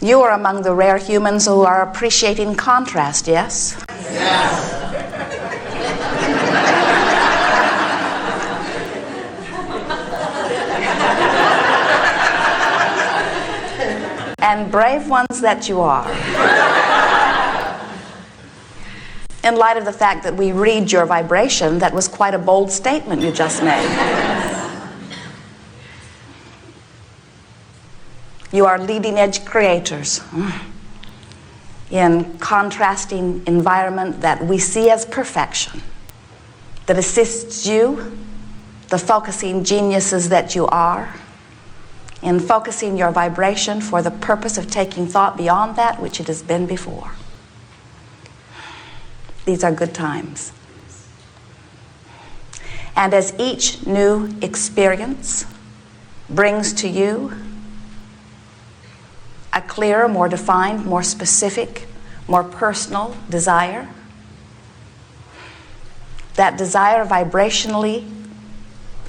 You are among the rare humans who are appreciating contrast, yes? Yes. And brave ones that you are. In light of the fact that we read your vibration, that was quite a bold statement you just made. You are leading edge creators in contrasting environment that we see as perfection, that assists you, the focusing geniuses that you are, in focusing your vibration for the purpose of taking thought beyond that which it has been before. These are good times. And as each new experience brings to you a clearer, more defined, more specific, more personal desire, that desire vibrationally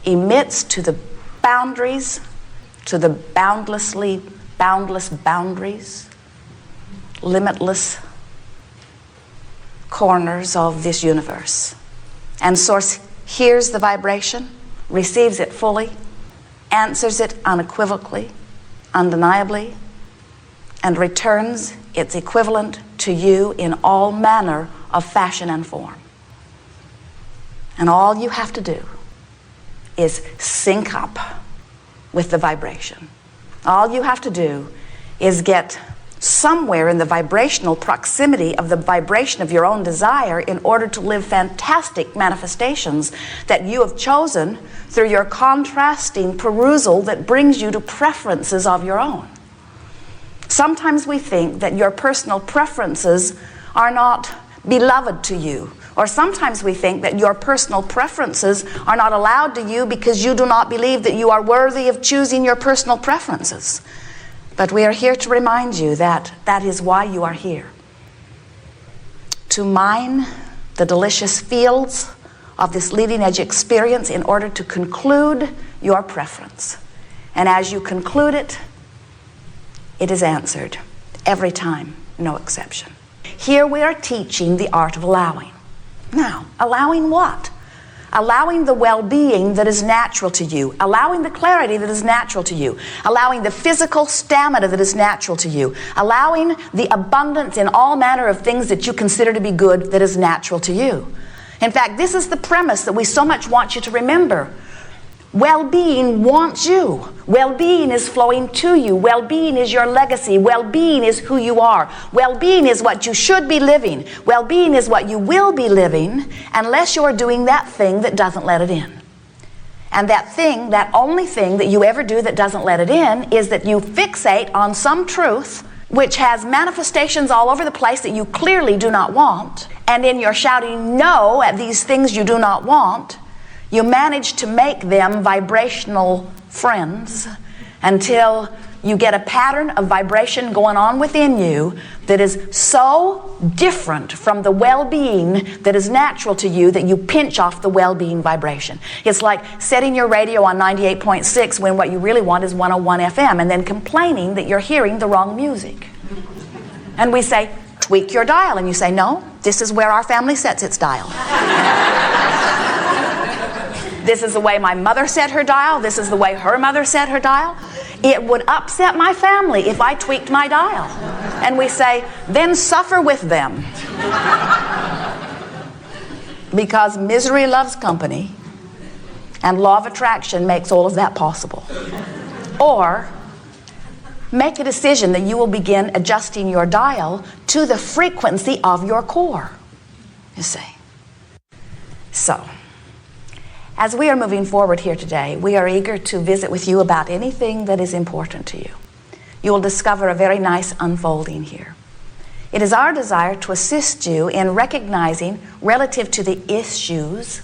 emits to the boundaries, to the boundless boundaries, limitless corners of this universe. And Source hears the vibration, receives it fully, answers it unequivocally, undeniably, and returns its equivalent to you in all manner of fashion and form. And all you have to do is sync up with the vibration. All you have to do is get somewhere in the vibrational proximity of the vibration of your own desire in order to live fantastic manifestations that you have chosen through your contrasting perusal that brings you to preferences of your own. Sometimes we think that your personal preferences are not beloved to you, or sometimes we think that your personal preferences are not allowed to you because you do not believe that you are worthy of choosing your personal preferences. But we are here to remind you that that is why you are here. To mine the delicious fields of this leading edge experience in order to conclude your preference. And as you conclude it, it is answered every time, no exception. Here we are teaching the art of allowing. Now, allowing what? Allowing the well-being that is natural to you, allowing the clarity that is natural to you, allowing the physical stamina that is natural to you, allowing the abundance in all manner of things that you consider to be good that is natural to you. In fact, this is the premise that we so much want you to remember. Well-being wants you. Well-being is flowing to you. Well-being is your legacy. Well-being is who you are. Well-being is what you should be living. Well-being is what you will be living unless you're doing that thing that doesn't let it in. And that thing, that only thing that you ever do that doesn't let it in is that you fixate on some truth which has manifestations all over the place that you clearly do not want. And in your shouting no at these things you do not want, you manage to make them vibrational friends until you get a pattern of vibration going on within you that is so different from the well-being that is natural to you that you pinch off the well-being vibration. It's like setting your radio on 98.6 when what you really want is 101 FM and then complaining that you're hearing the wrong music. And we say, tweak your dial. And you say, no, this is where our family sets its dial. This is the way my mother set her dial. This is the way her mother set her dial. It would upset my family if I tweaked my dial. And we say, then suffer with them. Because misery loves company, and law of attraction makes all of that possible. Or make a decision that you will begin adjusting your dial to the frequency of your core, you see. So, as we are moving forward here today, we are eager to visit with you about anything that is important to you. You will discover a very nice unfolding here. It is our desire to assist you in recognizing relative to the issues.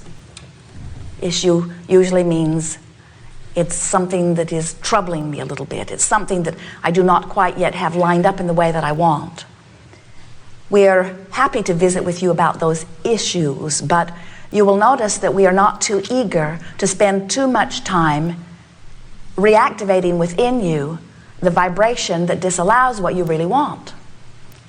Issue usually means it's something that is troubling me a little bit. It's something that I do not quite yet have lined up in the way that I want. We are happy to visit with you about those issues, but you will notice that we are not too eager to spend too much time reactivating within you the vibration that disallows what you really want.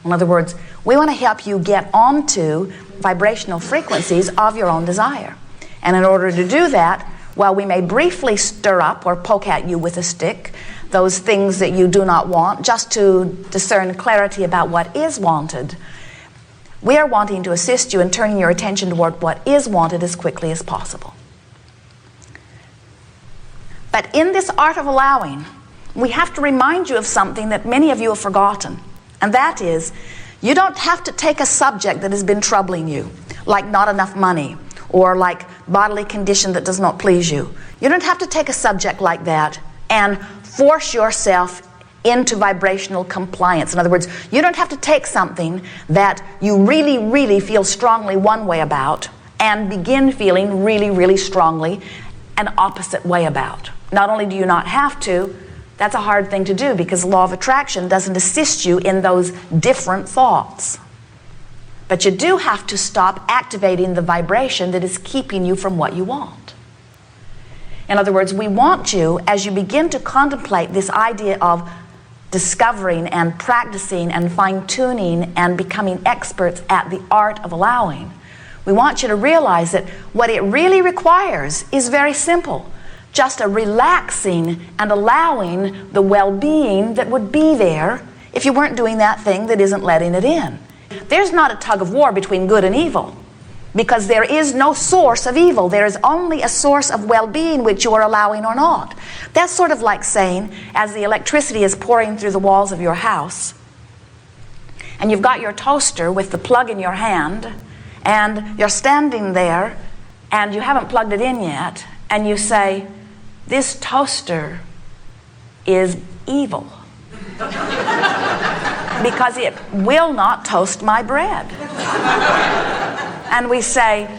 In other words, we want to help you get onto vibrational frequencies of your own desire. And in order to do that, while we may briefly stir up or poke at you with a stick those things that you do not want, just to discern clarity about what is wanted, we are wanting to assist you in turning your attention toward what is wanted as quickly as possible. But in this art of allowing, we have to remind you of something that many of you have forgotten. And that is, you don't have to take a subject that has been troubling you, like not enough money, or like bodily condition that does not please you. You don't have to take a subject like that and force yourself into vibrational compliance. In other words, you don't have to take something that you really, really feel strongly one way about and begin feeling really, really strongly an opposite way about. Not only do you not have to, that's a hard thing to do because the law of attraction doesn't assist you in those different thoughts. But you do have to stop activating the vibration that is keeping you from what you want. In other words, we want you, as you begin to contemplate this idea of discovering and practicing and fine-tuning and becoming experts at the art of allowing, we want you to realize that what it really requires is very simple. Just a relaxing and allowing the well-being that would be there if you weren't doing that thing that isn't letting it in. There's not a tug of war between good and evil, because there is no source of evil. There is only a source of well-being which you are allowing or not. That's sort of like saying, as the electricity is pouring through the walls of your house, and you've got your toaster with the plug in your hand, and you're standing there, and you haven't plugged it in yet, and you say, "This toaster is evil because it will not toast my bread." And we say,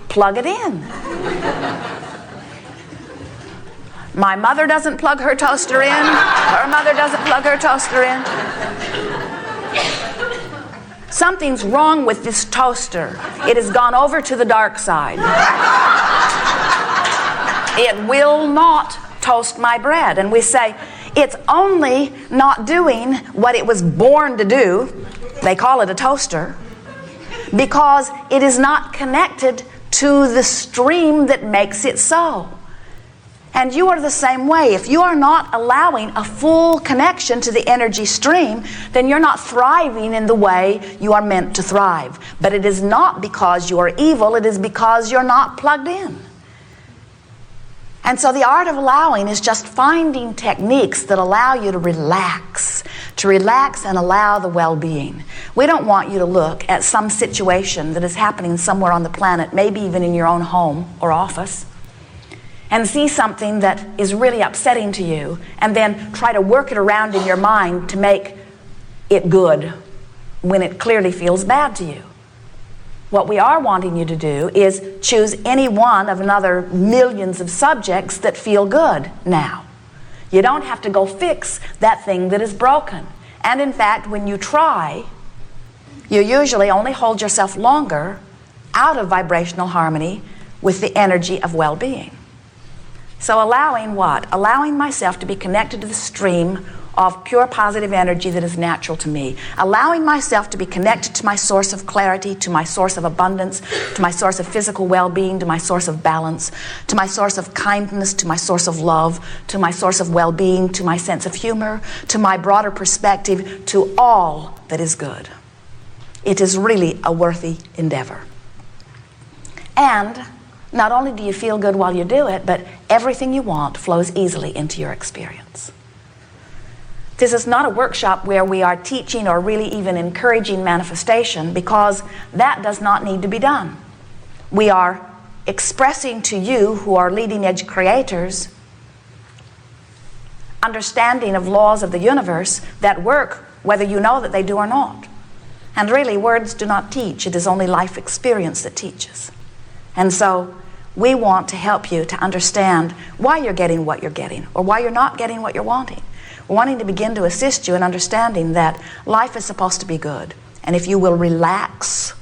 "Plug it in." My mother doesn't plug her toaster in. Her mother doesn't plug her toaster in. Something's wrong with this toaster. It has gone over to the dark side. It will not toast my bread. And we say, it's only not doing what it was born to do. They call it a toaster. Because it is not connected to the stream that makes it so. And you are the same way. If you are not allowing a full connection to the energy stream, then you're not thriving in the way you are meant to thrive. But it is not because you are evil, it is because you're not plugged in. And so the art of allowing is just finding techniques that allow you to relax and allow the well-being. We don't want you to look at some situation that is happening somewhere on the planet, maybe even in your own home or office, and see something that is really upsetting to you, and then try to work it around in your mind to make it good when it clearly feels bad to you. What we are wanting you to do is choose any one of another millions of subjects that feel good now. You don't have to go fix that thing that is broken. And in fact, when you try, you usually only hold yourself longer out of vibrational harmony with the energy of well-being. So allowing what? Allowing myself to be connected to the stream of pure positive energy that is natural to me. Allowing myself to be connected to my source of clarity, to my source of abundance, to my source of physical well-being, to my source of balance, to my source of kindness, to my source of love, to my source of well-being, to my sense of humor, to my broader perspective, to all that is good. It is really a worthy endeavor. And not only do you feel good while you do it, but everything you want flows easily into your experience. This is not a workshop where we are teaching or really even encouraging manifestation, because that does not need to be done. We are expressing to you, who are leading edge creators, understanding of laws of the universe that work whether you know that they do or not. And really, words do not teach. It is only life experience that teaches. And so we want to help you to understand why you're getting what you're getting, or why you're not getting what you're wanting. We're wanting to begin to assist you in understanding that life is supposed to be good. And if you will relax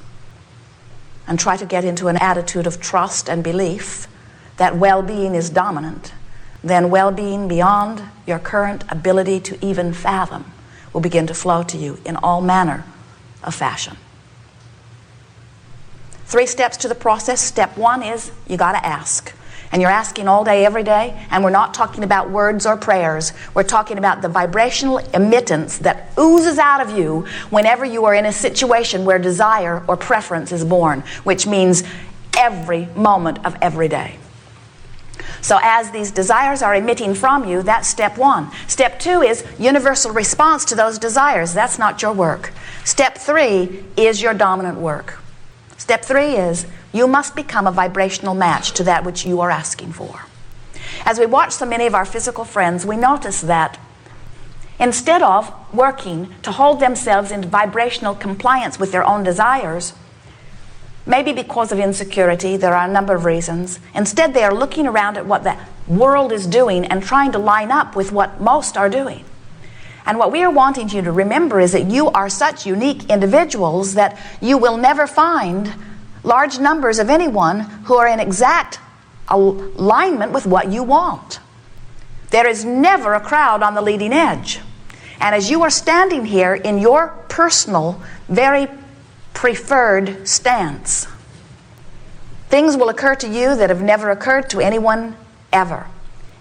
and try to get into an attitude of trust and belief that well-being is dominant, then well-being beyond your current ability to even fathom will begin to flow to you in all manner of fashion. 3 steps to the process. Step 1 is you got to ask. And you're asking all day, every day, and we're not talking about words or prayers. We're talking about the vibrational emittance that oozes out of you whenever you are in a situation where desire or preference is born, which means every moment of every day. So as these desires are emitting from you, that's step 1. Step 2 is universal response to those desires. That's not your work. Step 3 is your dominant work. Step 3 is you must become a vibrational match to that which you are asking for. As we watch so many of our physical friends, we notice that instead of working to hold themselves in vibrational compliance with their own desires, maybe because of insecurity, there are a number of reasons. Instead, they are looking around at what the world is doing and trying to line up with what most are doing. And what we are wanting you to remember is that you are such unique individuals that you will never find large numbers of anyone who are in exact alignment with what you want. There is never a crowd on the leading edge. And as you are standing here in your personal, very preferred stance, things will occur to you that have never occurred to anyone ever.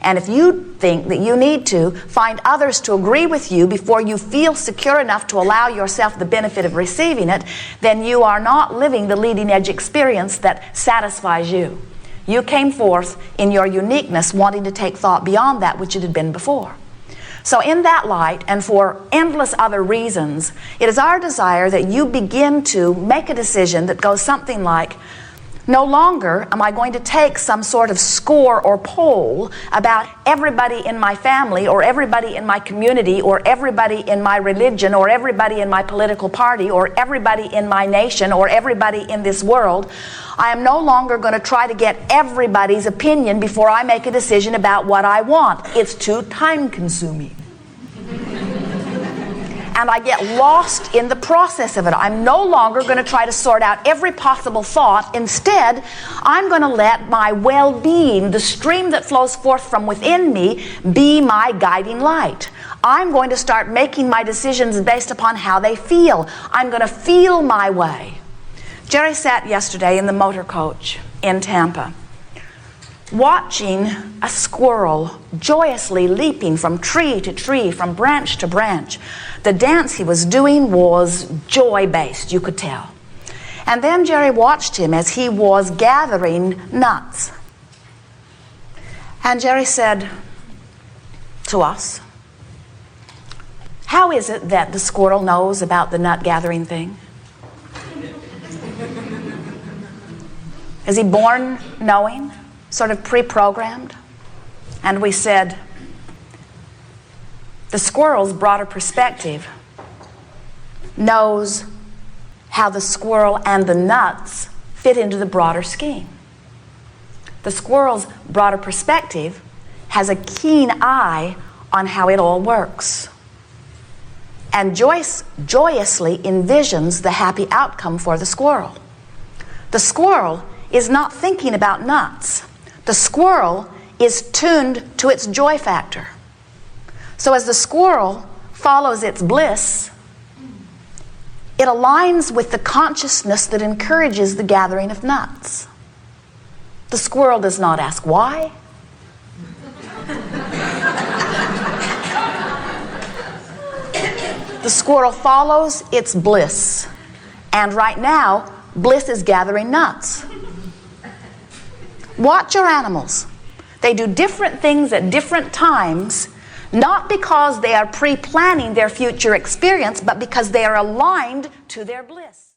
And if you think that you need to find others to agree with you before you feel secure enough to allow yourself the benefit of receiving it, then you are not living the leading edge experience that satisfies you. You came forth in your uniqueness wanting to take thought beyond that which it had been before. So in that light, and for endless other reasons, it is our desire that you begin to make a decision that goes something like, no longer am I going to take some sort of score or poll about everybody in my family or everybody in my community or everybody in my religion or everybody in my political party or everybody in my nation or everybody in this world. I am no longer going to try to get everybody's opinion before I make a decision about what I want. It's too time-consuming. And I get lost in the process of it. I'm no longer going to try to sort out every possible thought. Instead, I'm going to let my well-being, the stream that flows forth from within me, be my guiding light. I'm going to start making my decisions based upon how they feel. I'm going to feel my way. Jerry sat yesterday in the motor coach in Tampa, watching a squirrel joyously leaping from tree to tree, from branch to branch. The dance he was doing was joy-based, you could tell. And then Jerry watched him as he was gathering nuts. And Jerry said to us, how is it that the squirrel knows about the nut gathering thing? Is he born knowing? Sort of pre-programmed? And we said, the squirrel's broader perspective knows how the squirrel and the nuts fit into the broader scheme. The squirrel's broader perspective has a keen eye on how it all works and joyously envisions the happy outcome for the squirrel. The squirrel is not thinking about nuts. The squirrel is tuned to its joy factor. So as the squirrel follows its bliss, it aligns with the consciousness that encourages the gathering of nuts. The squirrel does not ask why. The squirrel follows its bliss. And right now, bliss is gathering nuts. Watch your animals. They do different things at different times, not because they are pre-planning their future experience, but because they are aligned to their bliss.